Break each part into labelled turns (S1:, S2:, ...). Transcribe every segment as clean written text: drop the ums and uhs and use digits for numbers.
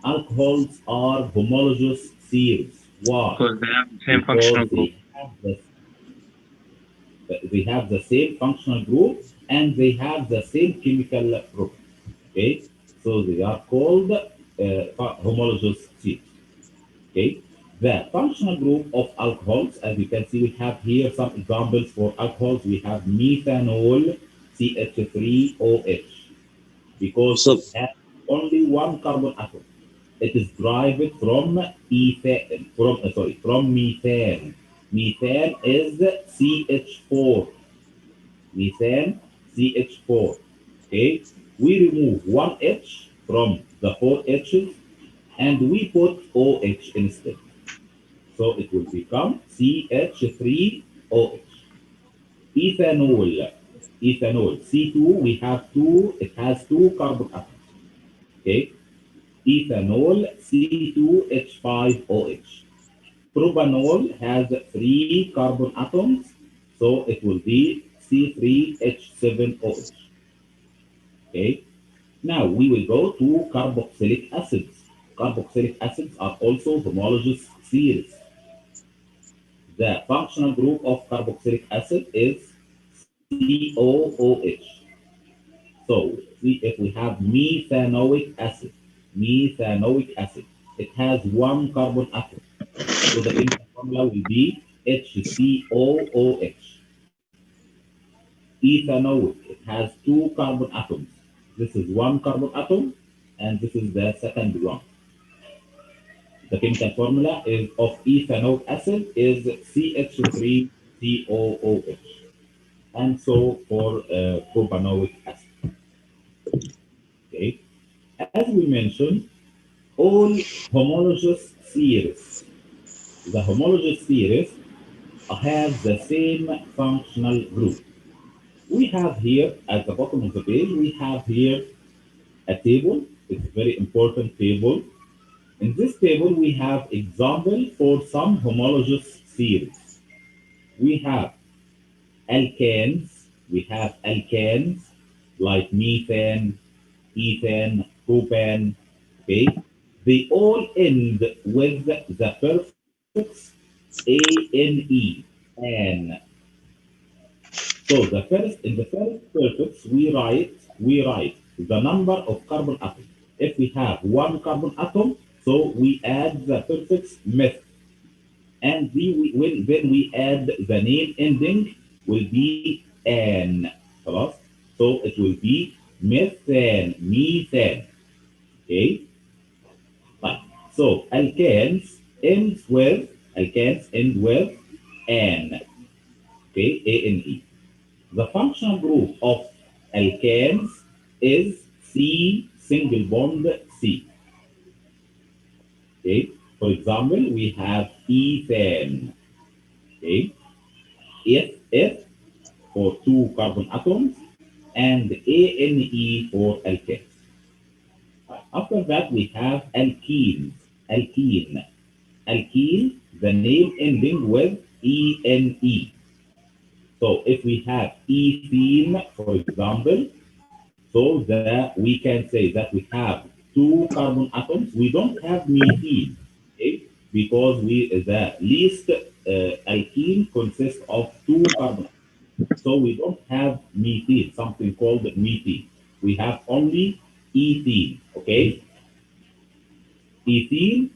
S1: Alcohols are homologous series. Why?
S2: Because they have the same functional
S1: Because
S2: group.
S1: they have the same functional group and they have the same chemical property. Okay, so they are called homologous series. Okay, the functional group of alcohols, as you can see, we have here some examples for alcohols. We have methanol, CH3OH, because
S3: So,
S1: it has only one carbon atom. It is derived from from methane. Methane is CH4. Methane CH4. Okay, we remove one H from the four H's and we put OH instead. So it will become CH3OH. Ethanol. Ethanol. C2, we have two, it has two carbon atoms. Okay. Ethanol C2H5OH. Propanol has three carbon atoms, so it will be C3H7OH. Okay. Now we will go to carboxylic acids. Carboxylic acids are also homologous series. The functional group of carboxylic acid is COOH. So see if we have methanoic acid, it has one carbon atom. So the chemical formula will be HCOOH. Ethanoic, it has two carbon atoms. This is one carbon atom, and this is the second one. The chemical formula is of ethanoic acid is CH3COOH, and so for propanoic acid. Okay, as we mentioned, all homologous series, the homologous series have the same functional group. We have here at the bottom of the page, we have here a table. It's a very important table. In this table, we have example for some homologous series. We have alkanes like methane, ethane, propane. Okay, they all end with the prefix ane, an. So in the first prefix we write the number of carbon atoms. If we have one carbon atom, so we add the prefix meth, and when we add the name ending will be an. خلاص? So it will be methane. Okay. Right. So alkanes end with an. Okay, ane. The functional group of alkanes is C single bond C. Okay. For example, we have ethane. Okay. F for two carbon atoms and ane for alkanes. After that, we have alkenes. Alkene. Alkene, the name ending with ene. So if we have ethene, for example, so that we can say that we have two carbon atoms. We don't have methene, okay? Because the least alkene consists of two carbon atoms. So we don't have methene, something called methene. We have only ethene, okay? Ethene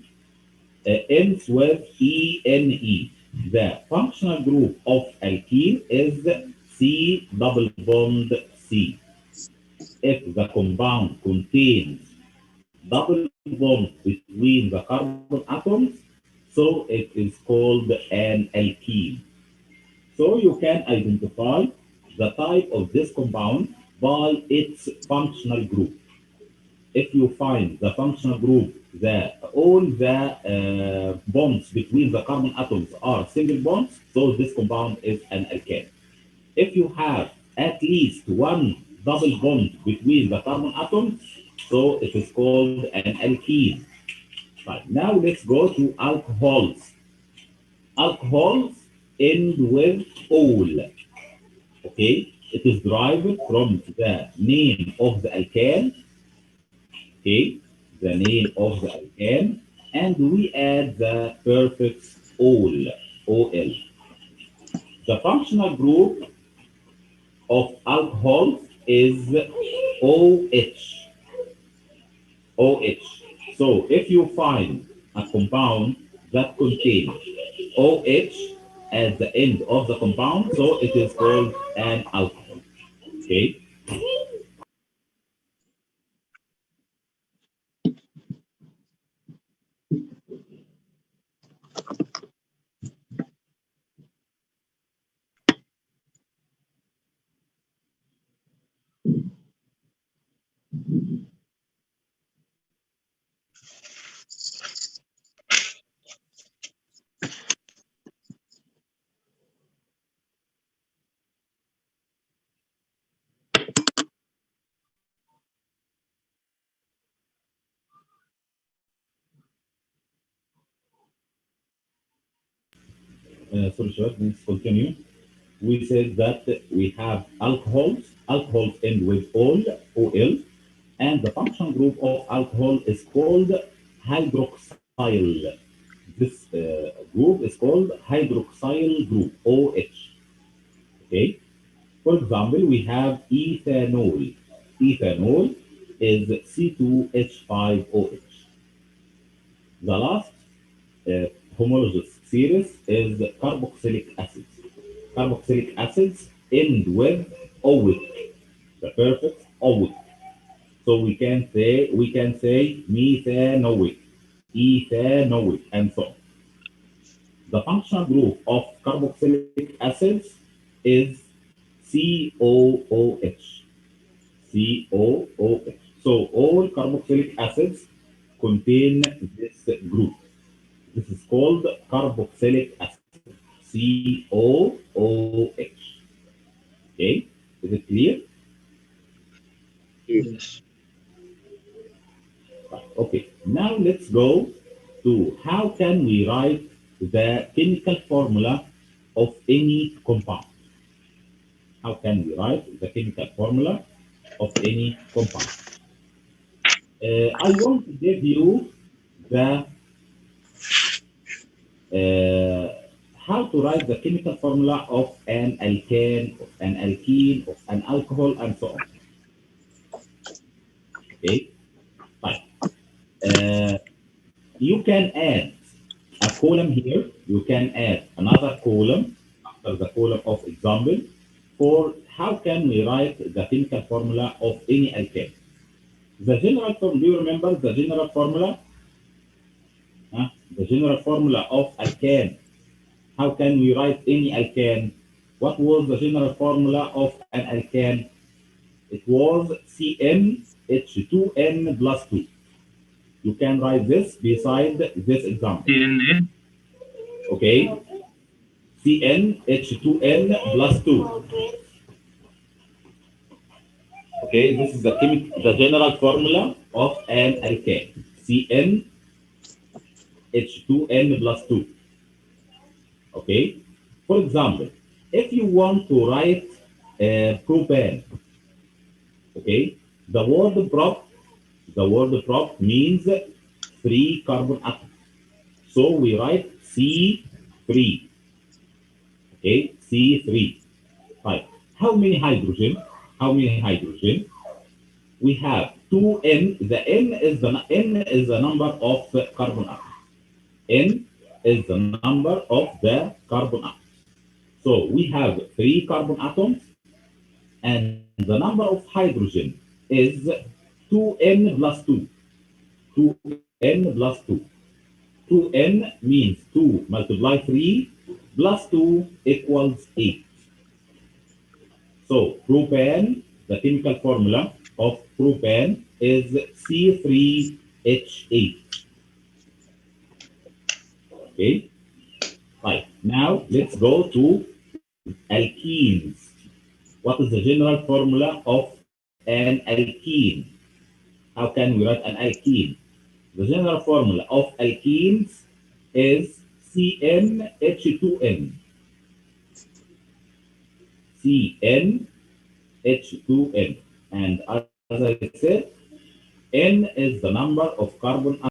S1: ends with ene. The functional group of alkene is C double bond C. If the compound contains double bond between the carbon atoms, so it is called an alkene. So you can identify the type of this compound by its functional group. If you find the functional group that all the bonds between the carbon atoms are single bonds, so this compound is an alkane. If you have at least one double bond between the carbon atoms, so it is called an alkene. Right, now let's go to alcohols. Alcohols end with ol. Okay, it is derived from the name of the alkane. Okay, the name of the alkane, and we add the prefix ol, ol. The functional group of alcohol is OH, OH. So if you find a compound that contains OH at the end of the compound, so it is called an alcohol. Okay. Sorry, sir, let's continue. We said that we have alcohols. Alcohols end with ol, and the functional group of alcohol is called hydroxyl. This group is called hydroxyl group, OH. Okay. For example, we have ethanol. Ethanol is C2H5OH. The last uh, homologous series is carboxylic acids. Carboxylic acids end with oic, the perfect oic. So we can say methanoic, ethanoic, and so on. The functional group of carboxylic acids is COOH. COOH. So all carboxylic acids contain this group. This is called carboxylic acid. COOH. Okay, is it clear?
S2: Yes.
S1: Okay, now let's go to how can we write the chemical formula of any compound. How can we write the chemical formula of any compound? I want to give you the uh, how to write the chemical formula of an alkane, of an alkene, of an alcohol, and so on. Okay, fine. Uh, you can add a column here. You can add another column after the column of example for how can we write the chemical formula of any alkane. The general form, do you remember the general formula? Huh? The general formula of alkane. How can we write any alkane? What was the general formula of an alkane? It was CnH2n plus 2. You can write this beside this example.
S2: DNA.
S1: Okay? CnH2n plus 2. Okay, this is the general formula of an alkane. CnH2n plus 2. Okay? For example, if you want to write propane, okay, the word prop means three carbon atoms. So we write C3. Okay, C3. Right. How many hydrogen? How many hydrogen? We have two N. The N is the number of carbon atoms. N is the number of the carbon atoms. So we have three carbon atoms, and the number of hydrogen is 2n plus 2. 2n plus 2. 2n means 2 multiply 3 plus 2 equals 8. So propane, the chemical formula of propane is C3H8. Okay, right. Now let's go to alkenes. What is the general formula of an alkene? How can we write an alkene? The general formula of alkenes is CnH2n. CnH2n. And as I said, N N is the number of carbon